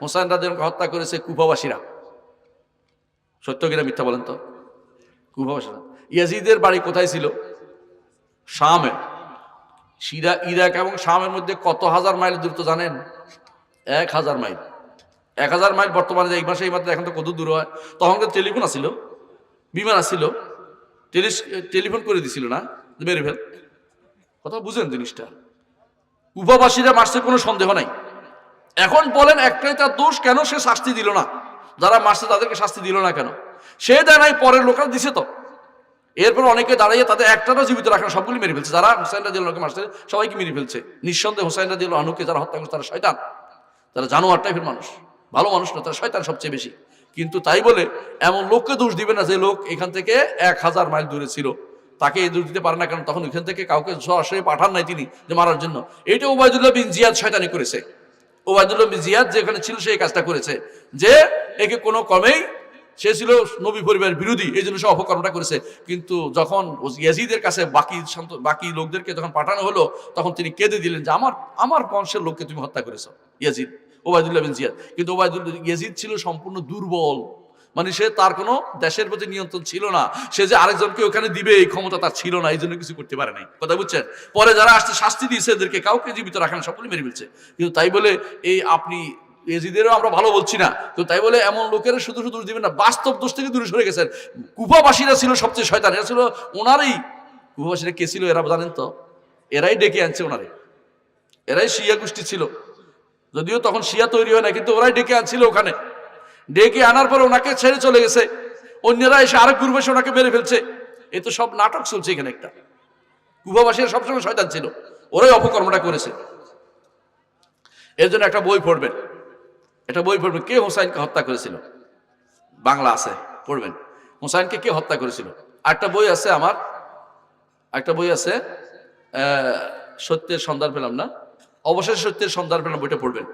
হোসাইন রাদিয়াল্লাহু আনহু হত্যা করেছে কুফাবাসীরা। সত্য কিনা মিথ্যা বলেন তো? কুফাবাসীরা। ইয়াজিদের বাড়ি কোথায় ছিল? শামে। ইরাক এবং শামের মধ্যে কত হাজার মাইল দূরত্ব জানেন? 1000 মাইল। 1000 মাইল বর্তমানে এই মাসে এই মাত্র এখন তো কত দূর হয়। তখন টেলিফোন আসছিল, বিমান আসছিল, টেলিফোন করে দিছিল না, মেরে ফেল। কথা বুঝেন জিনিসটা? কুফাবাসীরা মারছে, কোনো সন্দেহ নাই। এখন বলেন একটাই তার দোষ, কেন সে শাস্তি দিল না? যারা মারছে তাদেরকে শাস্তি দিল না কেন? সে দেয় নাই, পরের লোকরা দিছে তো। এরপর অনেকে দাঁড়িয়ে তাদের একটাও জীবিত রাখে না, সবগুলি মেরে ফেলছে। যারা হোসাইন রাদিয়াল্লাহু আনহুকে মারছে সবাইকে মেরে ফেলছে। নিঃসন্দেহে হোসাইন রাদিয়াল্লাহু আনহুকে যারা হত্যা করছে তারা শয়তান, তারা জানোয়ার টাইপের মানুষ, ভালো মানুষ না, তারা শয়তান সবচেয়ে বেশি। কিন্তু তাই বলে এমন লোককে দোষ দিবে না যে লোক এখান থেকে 1000 মাইল দূরে ছিল, তাকে এই দোষ দিতে পারে না। কারণ তখন ওইখান থেকে কাউকে সরাসরি পাঠান নাই তিনি যে মারার জন্য। এইটা উবাইদুল্লাহ বিন জিয়াদ শয়তানি করেছে। উবাইদুল্লাহ বিন জিয়াদ যেখানে ছিল সেই কাজটা করেছে, যে একে কোনো কমেই, সে ছিল নবী পরিবারের বিরোধী, এই জন্য সে অপকর্মটা করেছে। কিন্তু যখন ইয়াজিদের কাছে বাকি লোকদেরকে যখন পাঠানো হলো, তখন তিনি কেঁদে দিলেন যে আমার বংশের লোককে তুমি হত্যা করেছো, ইয়াজিদ, উবাইদুল্লাহ বিন জিয়াদ। কিন্তু ইয়াজিদ ছিল সম্পূর্ণ দুর্বল, মানে সে তার কোনো দেশের প্রতি নিয়ন্ত্রণ ছিল না, সে যে আরেকজনকে ওখানে দিবে এই ক্ষমতা তার ছিল না, এই জন্য কিছু করতে পারে নাই। কথা বুঝছেন? পরে যারা আসতে শাস্তি দিয়েছে এদেরকে কাউকে জীবিত রাখেন, সকলে মেরে ফেলছে। কিন্তু তাই বলে এই আপনি ইয়াজিদেরও আমরা ভালো বলছি না, তো তাই বলে এমন লোকেরা শুধু শুধু দিবেন না। বাস্তব দোষ থেকে দূরে সরে গেছেন। কুফাবাসীরা ছিল সবচেয়ে শয়তান, এরা ছিল ওনারই। কুফাবাসীরা কে ছিল এরা জানেন তো? এরাই ডেকে আনছে ওনারে, এরাই শিয়া গোষ্ঠী ছিল। যদিও তখন শিয়া তৈরি হয় না, কিন্তু ওরাই ডেকে আনছিল ওখানে। ডেকে আনার পর ওনাকে ছেড়ে চলে গেছে, অন্যরা এসে আরেক গ্রুপ এসে ওনাকে মেরে ফেলছে। এ তো সব নাটক চলছে এখানে একটা। কুফাবাসীরা সবসময় শয়তান ছিল, ওরাই অপকর্মটা করেছে। এর জন্য একটা বই পড়বেন, কে হোসাইনকে হত্যা করেছিল। বাংলা আছে, পড়বেন হোসাইনকে কে হত্যা করেছিল। একটা বই আছে আমার, একটা বই আছে সত্যের সন্ধান পেলাম না, অবশেষে সত্যের সন্ধান পেলাম, বইটা পড়বেন।